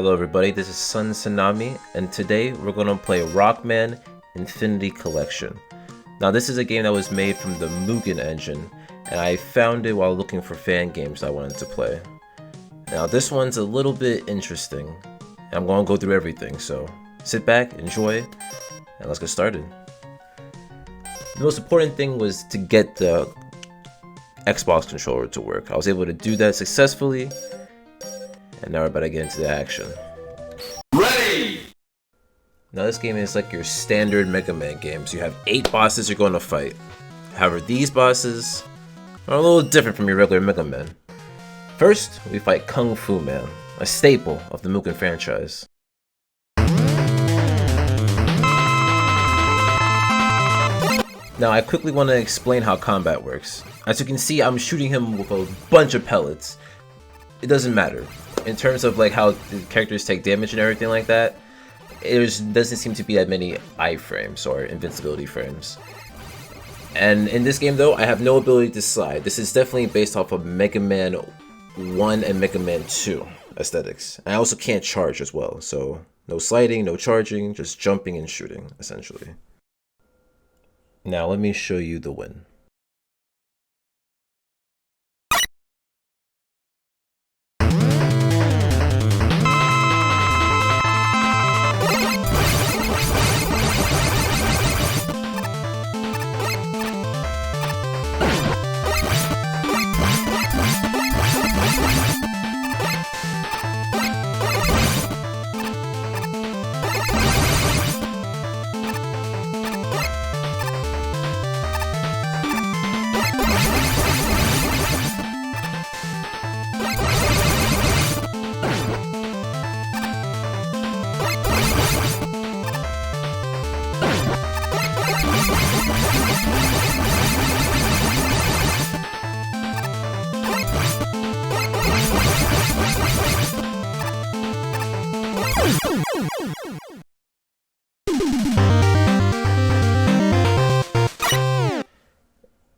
Hello everybody, this is Tsunami, and today we're going to play Rockman Infinity Collection. Now this is a game that was made from the Mugen engine, and I found it while looking for fan games I wanted to play. Now this one's a little bit interesting, and I'm going to go through everything, so sit back, enjoy, and let's get started. The most important thing was to get the Xbox controller to work. I was able to do that successfully. And now we're about to get into the action. Ready! Now this game is like your standard Megaman games. You have 8 bosses you're going to fight. However, these bosses are a little different from your regular Megaman. First, we fight KungFu Man, a staple of the Mugen franchise. Now I quickly want to explain how combat works. As you can see, I'm shooting him with a bunch of pellets. It doesn't matter. In terms of like how the characters take damage and everything like that, doesn't seem to be that many iframes or invincibility frames. And in this game though, I have no ability to slide. This is definitely based off of Mega Man 1 and Mega Man 2 aesthetics. And I also can't charge as well, so no sliding, no charging, just jumping and shooting, essentially. Now let me show you the win.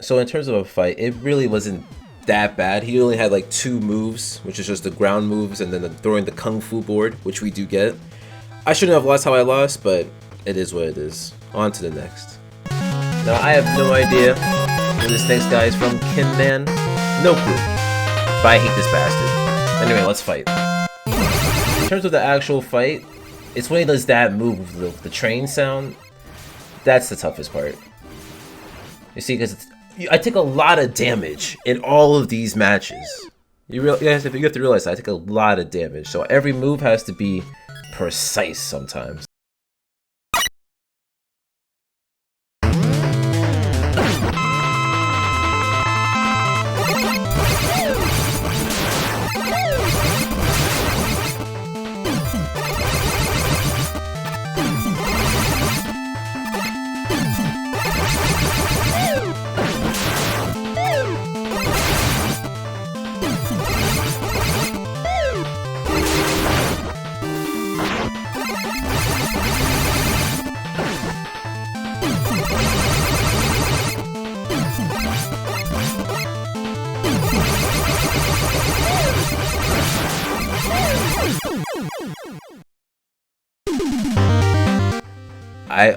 So in terms of a fight, it really wasn't that bad. He only had like 2 moves, which is just the ground moves and then throwing the Kung Fu board, which we do get. I shouldn't have lost how I lost, but it is what it is. On to the next. Now I have no idea where this next guy is from. Kym Man? No clue. But I hate this bastard. Anyway, let's fight. In terms of the actual fight, it's when he does that move, the train sound. That's the toughest part. You see, because I take a lot of damage in all of these matches. You have to realize that I take a lot of damage, so every move has to be precise sometimes.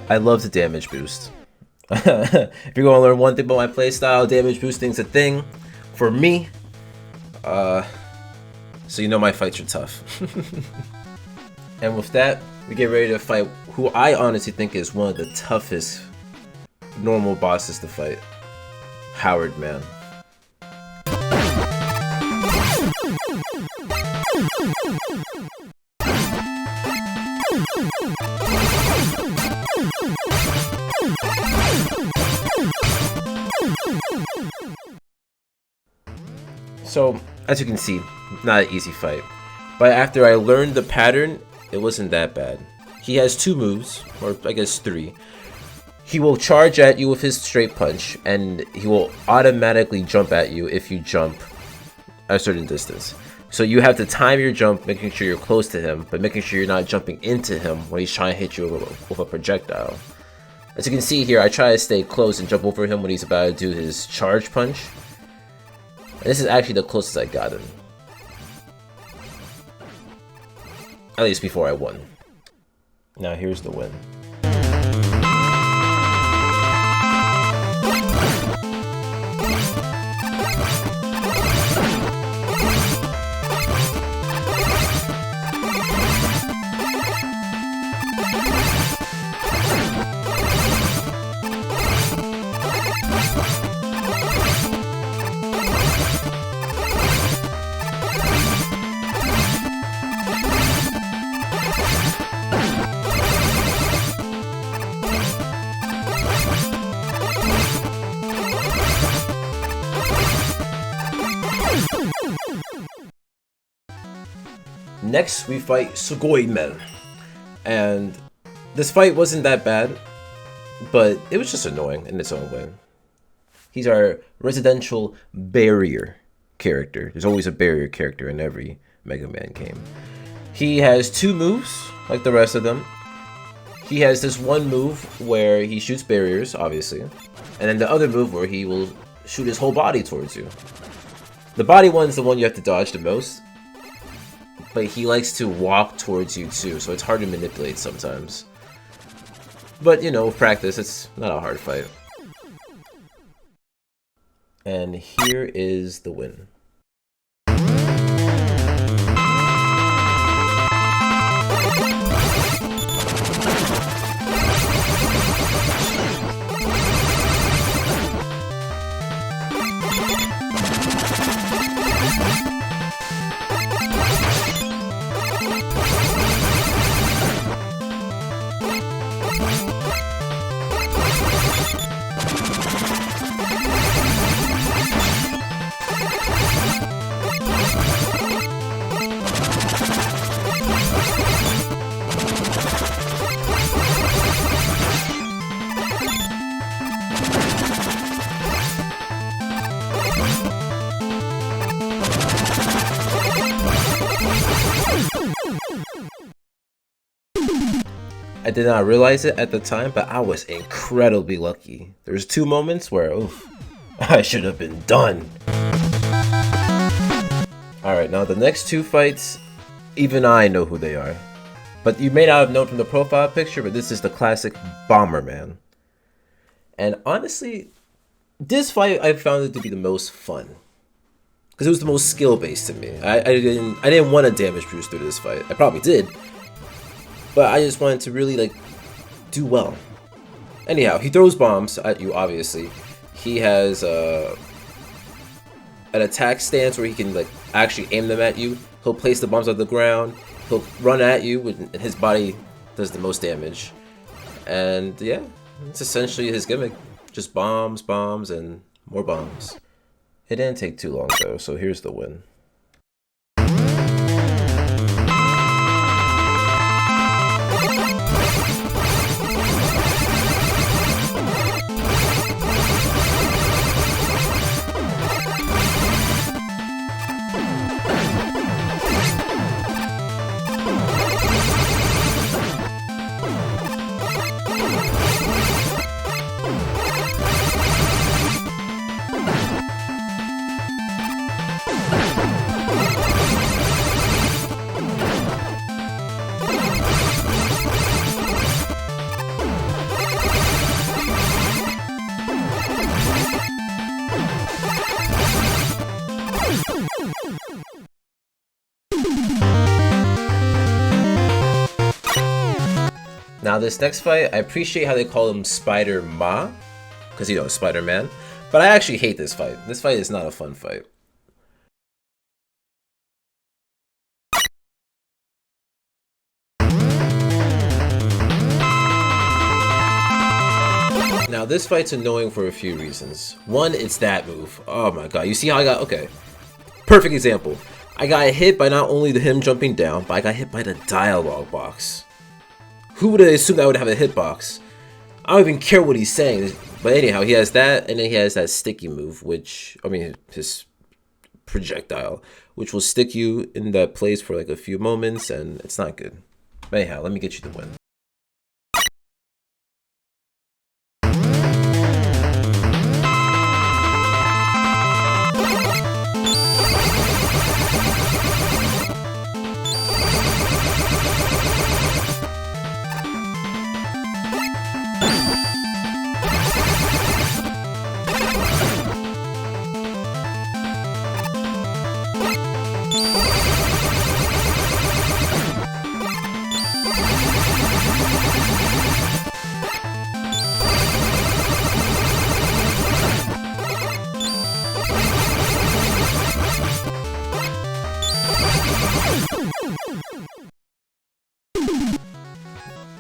I love the damage boost. If you're going to learn one thing about my playstyle, damage boosting's a thing for me. So you know my fights are tough. And with that, we get ready to fight who I honestly think is one of the toughest normal bosses to fight. Howard Man. So, as you can see, not an easy fight. But after I learned the pattern, it wasn't that bad. He has 2 moves, or I guess 3. He will charge at you with his straight punch, and he will automatically jump at you if you jump a certain distance. So you have to time your jump, making sure you're close to him, but making sure you're not jumping into him when he's trying to hit you with a projectile. As you can see here, I try to stay close and jump over him when he's about to do his charge punch. And this is actually the closest I got him. At least before I won. Now here's the win. Next, we fight Sugoi Man, and this fight wasn't that bad, but it was just annoying in its own way. He's our residential barrier character. There's always a barrier character in every Mega Man game. He has two moves, like the rest of them. He has this one move where he shoots barriers, obviously, and then the other move where he will shoot his whole body towards you. The body one's the one you have to dodge the most, but he likes to walk towards you too, so it's hard to manipulate sometimes. But, you know, with practice, it's not a hard fight. And here is the win. I did not realize it at the time, but I was incredibly lucky. There's two moments where, oof, I should have been done. Alright, now the next two fights, even I know who they are. But you may not have known from the profile picture, but this is the classic Bomberman. And honestly, this fight I found it to be the most fun. Because it was the most skill-based to me. I didn't want to damage Bruce through this fight. I probably did. But I just wanted to really, like, do well. Anyhow, he throws bombs at you, obviously. He has an attack stance where he can, like, actually aim them at you. He'll place the bombs on the ground. He'll run at you, and his body does the most damage. And, yeah, it's essentially his gimmick. Just bombs, bombs, and more bombs. It didn't take too long, though, so here's the win. Now this next fight, I appreciate how they call him Spider-Ma, because you know, Spider-Man, but I actually hate this fight. This fight is not a fun fight. Now this fight's annoying for a few reasons. One, it's that move. Oh my god, you see how I got, okay. Perfect example. I got hit by not only him jumping down, but I got hit by the dialogue box. Who would have assumed I would have a hitbox? I don't even care what he's saying. But anyhow, he has that, and then he has that sticky move, which, I mean, his projectile, which will stick you in that place for like a few moments, and it's not good. But anyhow, let me get you the win.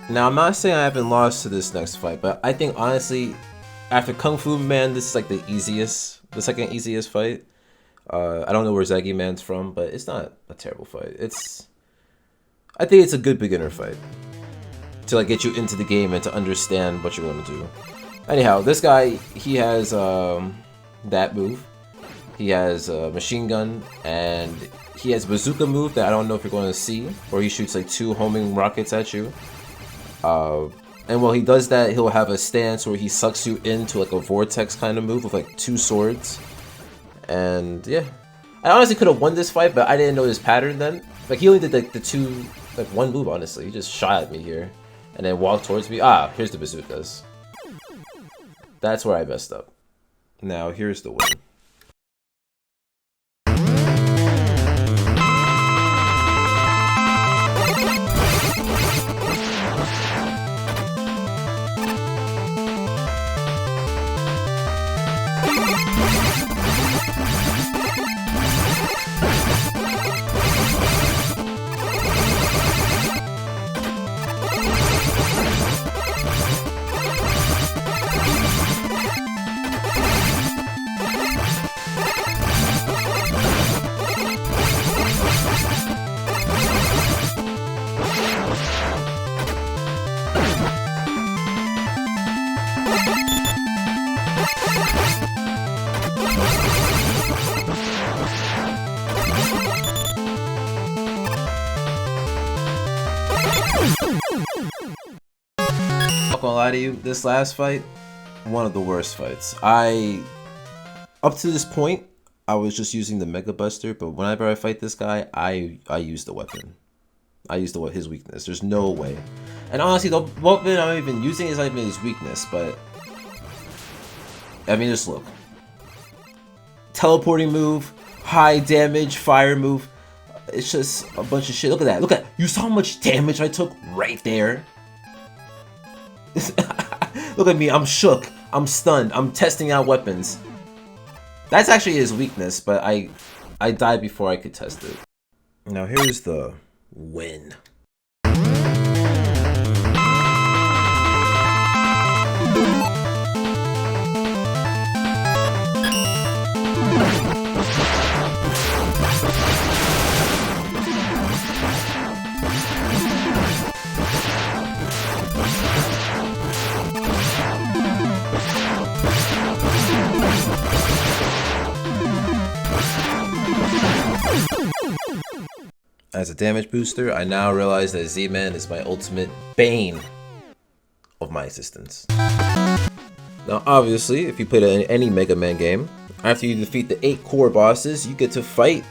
Now, I'm not saying I haven't lost to this next fight, but I think honestly, after KungFu Man, this is like the second easiest fight. I don't know where Zagi Man's from, but it's not a terrible fight. I think it's a good beginner fight to like get you into the game and to understand what you're going to do. Anyhow, this guy, he has that move. He has a machine gun, and he has bazooka move that I don't know if you're going to see, where he shoots like 2 homing rockets at you. And while he does that, he'll have a stance where he sucks you into like a vortex kind of move with like 2 swords. And yeah, I honestly could have won this fight, but I didn't know his pattern then. Like he only did like like one move, honestly. He just shot at me here and then walked towards me. Ah, here's the bazookas. That's where I messed up. Now here's the win. Not gonna lie to you, this last fight, one of the worst fights. Up to this point, I was just using the Mega Buster, but whenever I fight this guy, I use the weapon. I use his weakness. There's no way. And honestly, the weapon I'm even using is not even his weakness, but I mean, just look. Teleporting move, high damage, fire move. It's just a bunch of shit. Look at that. Look at that. You saw how much damage I took right there? Look at me. I'm shook. I'm stunned. I'm testing out weapons. That's actually his weakness, but I died before I could test it. Now here's the win. As a damage booster, I now realize that Zagi Man is my ultimate bane of my existence. Now obviously, if you play any Mega Man game, after you defeat the 8 core bosses, you get to fight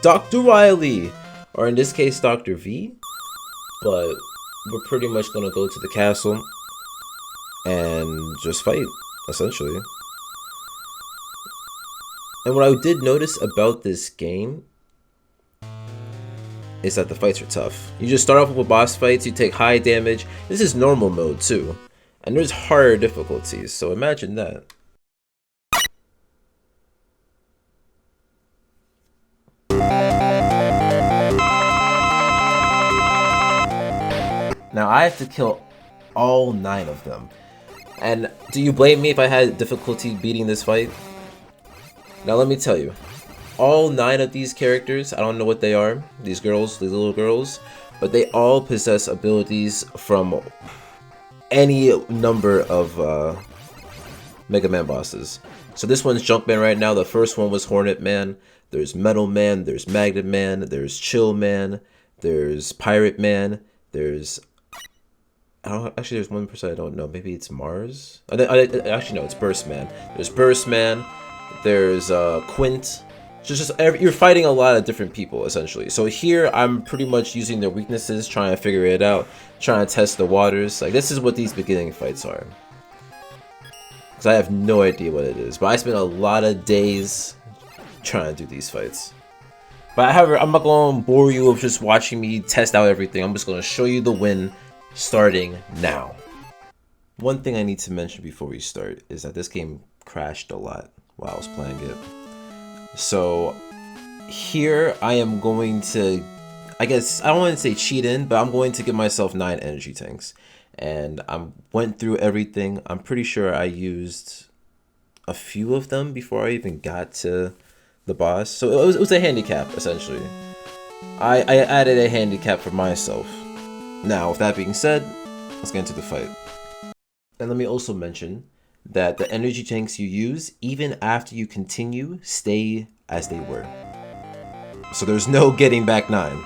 Dr. Wily, or in this case Dr. V, but we're pretty much gonna go to the castle and just fight, essentially. And what I did notice about this game is that the fights are tough. You just start off with boss fights, you take high damage. This is normal mode too. And there's harder difficulties, so imagine that. Now I have to kill all 9 of them. And do you blame me if I had difficulty beating this fight? Now let me tell you. All 9 of these characters, I don't know what they are, these little girls, but they all possess abilities from any number of Mega Man bosses. So this one's Junkman right now, the first one was Hornet Man, there's Metal Man, there's Magnet Man, there's Chill Man, there's Pirate Man, there's... actually there's one person I don't know, maybe it's Mars? Actually no, it's Burst Man. There's Burst Man, there's Quint. You're fighting a lot of different people, essentially. So here, I'm pretty much using their weaknesses, trying to figure it out, trying to test the waters. Like, this is what these beginning fights are. Because I have no idea what it is. But I spent a lot of days trying to do these fights. But however, I'm not going to bore you with just watching me test out everything. I'm just going to show you the win starting now. One thing I need to mention before we start is that this game crashed a lot while I was playing it. So here I am going to I guess I don't want to say cheat in, but I'm going to give myself 9 energy tanks. And I went through everything. I'm pretty sure I used a few of them before I even got to the boss. So it was a handicap, essentially. I added a handicap for myself. Now, with that being said, let's get into the fight. And let me also mention that the energy tanks you use, even after you continue, stay as they were. So there's no getting back 9.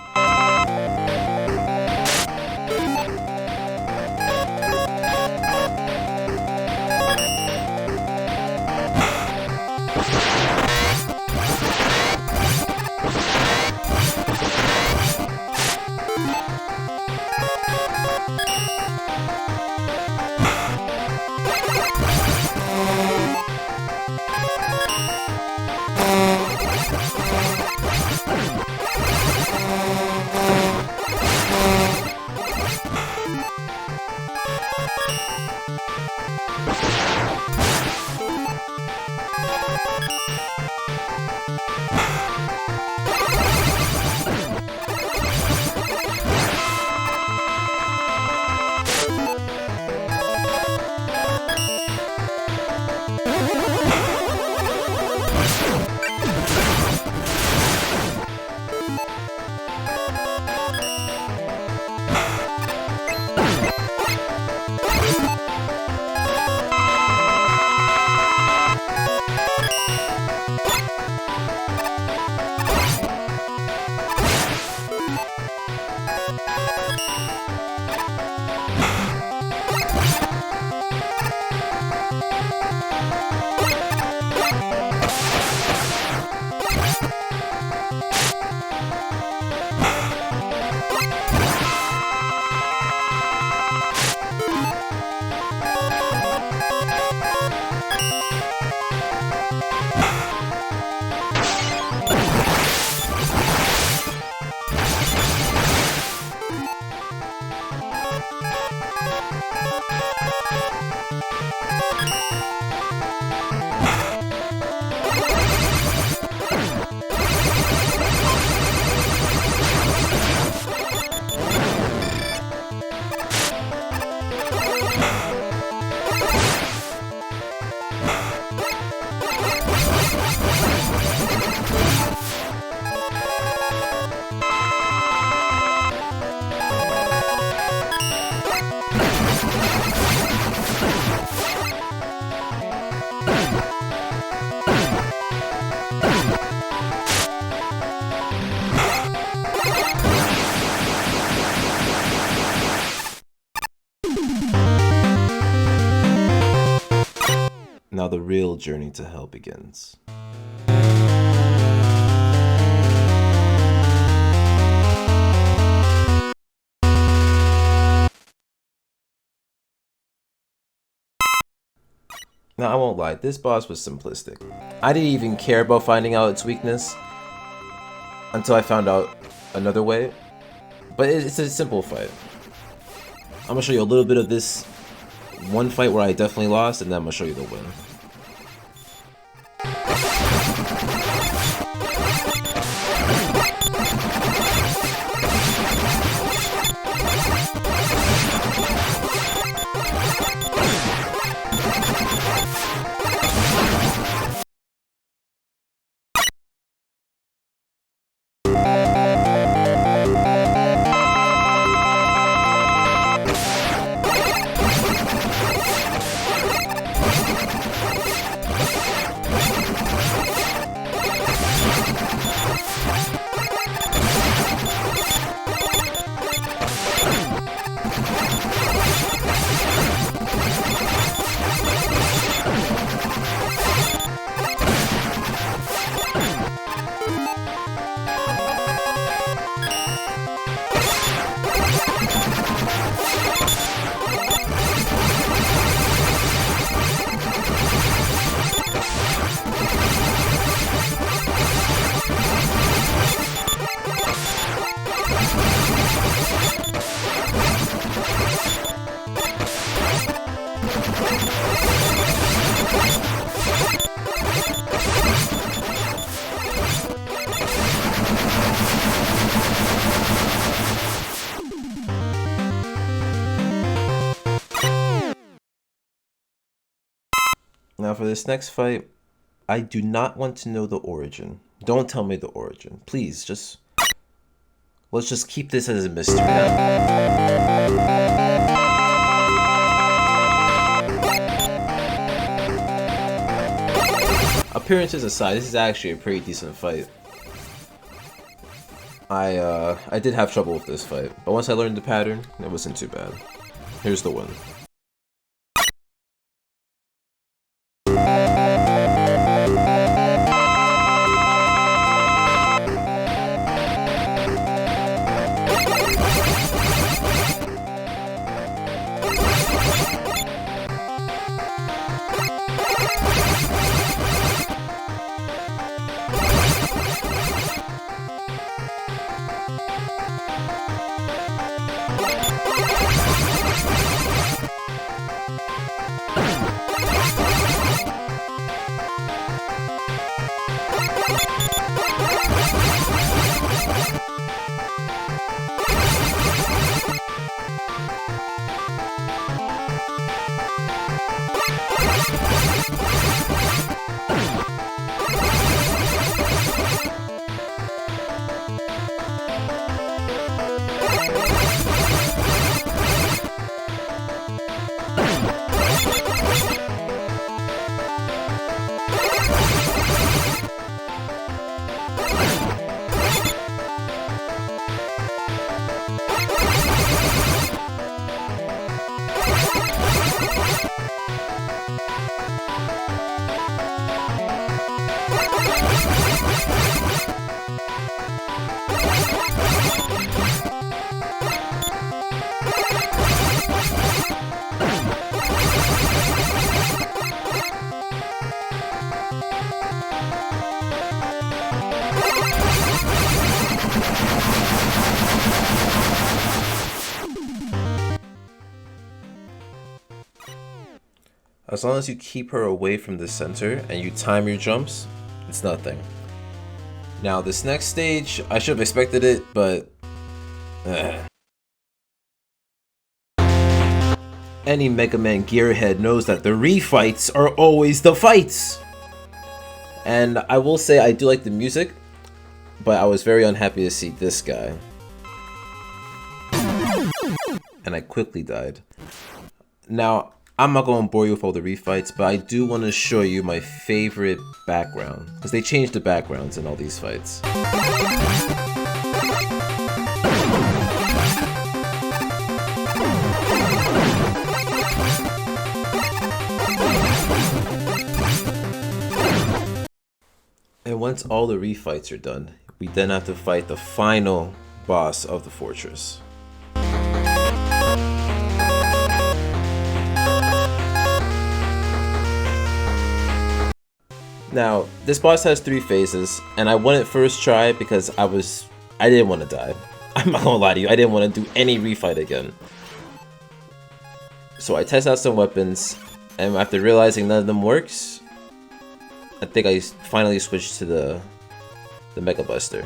Now the real journey to hell begins. Now I won't lie, this boss was simplistic. I didn't even care about finding out its weakness until I found out another way. But it's a simple fight. I'm gonna show you a little bit of this one fight where I definitely lost, and then I'm gonna show you the win. for this next fight, I do not want to know the origin. Don't tell me the origin. Please, let's just keep this as a mystery. Appearances aside, this is actually a pretty decent fight. I did have trouble with this fight, but once I learned the pattern, it wasn't too bad. Here's the win. As long as you keep her away from the center and you time your jumps, it's nothing. Now this next stage, I should have expected it, but... Any Mega Man gearhead knows that the refights are always the fights! And I will say I do like the music, but I was very unhappy to see this guy. And I quickly died. Now, I'm not going to bore you with all the refights, but I do want to show you my favorite background, because they changed the backgrounds in all these fights. And once all the refights are done, we then have to fight the final boss of the fortress. Now, this boss has 3 phases, and I won it first try because I didn't want to die. I'm not gonna lie to you, I didn't want to do any refight again. So I test out some weapons, and after realizing none of them works, I think I finally switched to the Mega Buster.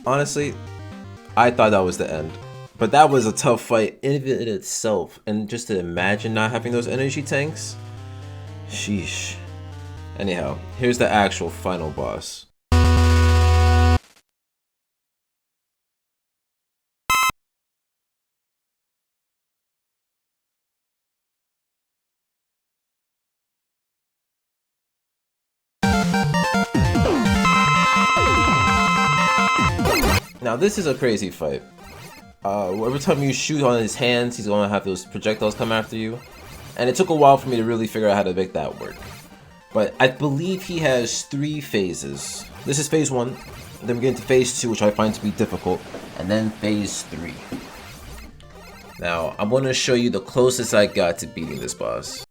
Honestly, I thought that was the end. But that was a tough fight in itself. And just to imagine not having those energy tanks. Sheesh. Anyhow, here's the actual final boss. Now this is a crazy fight. Every time you shoot on his hands, he's gonna have those projectiles come after you. And it took a while for me to really figure out how to make that work. But I believe he has 3 phases. This is phase 1, then we get into phase 2, which I find to be difficult, and then phase 3. Now, I'm gonna show you the closest I got to beating this boss.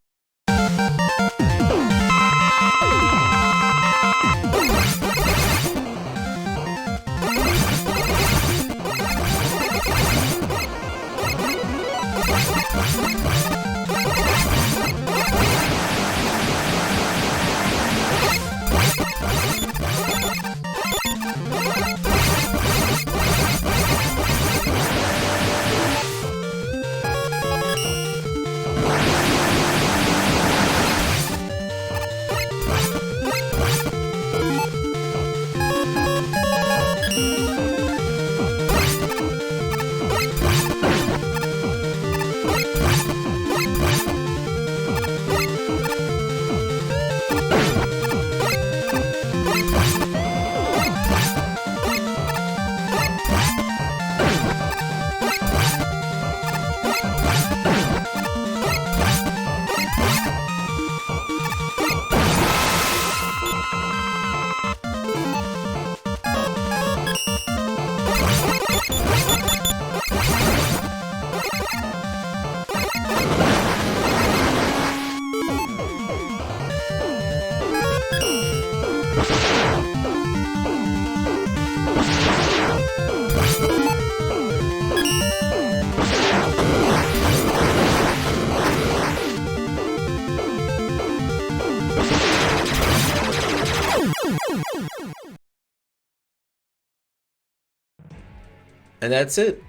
And that's it.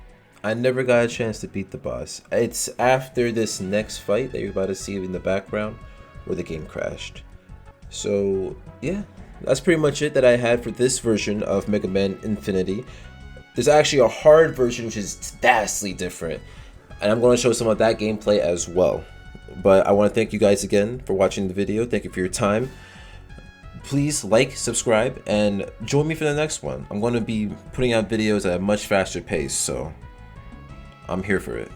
I never got a chance to beat the boss. It's after this next fight that you're about to see in the background where the game crashed. So yeah, that's pretty much it that I had for this version of Mega Man Infinity. There's actually a hard version which is vastly different, and I'm going to show some of that gameplay as well. But I want to thank you guys again for watching the video. Thank you for your time. Please like, subscribe, and join me for the next one. I'm going to be putting out videos at a much faster pace, so I'm here for it.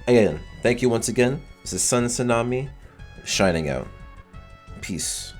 Again, thank you once again. This is Tsunami, shining out. Peace.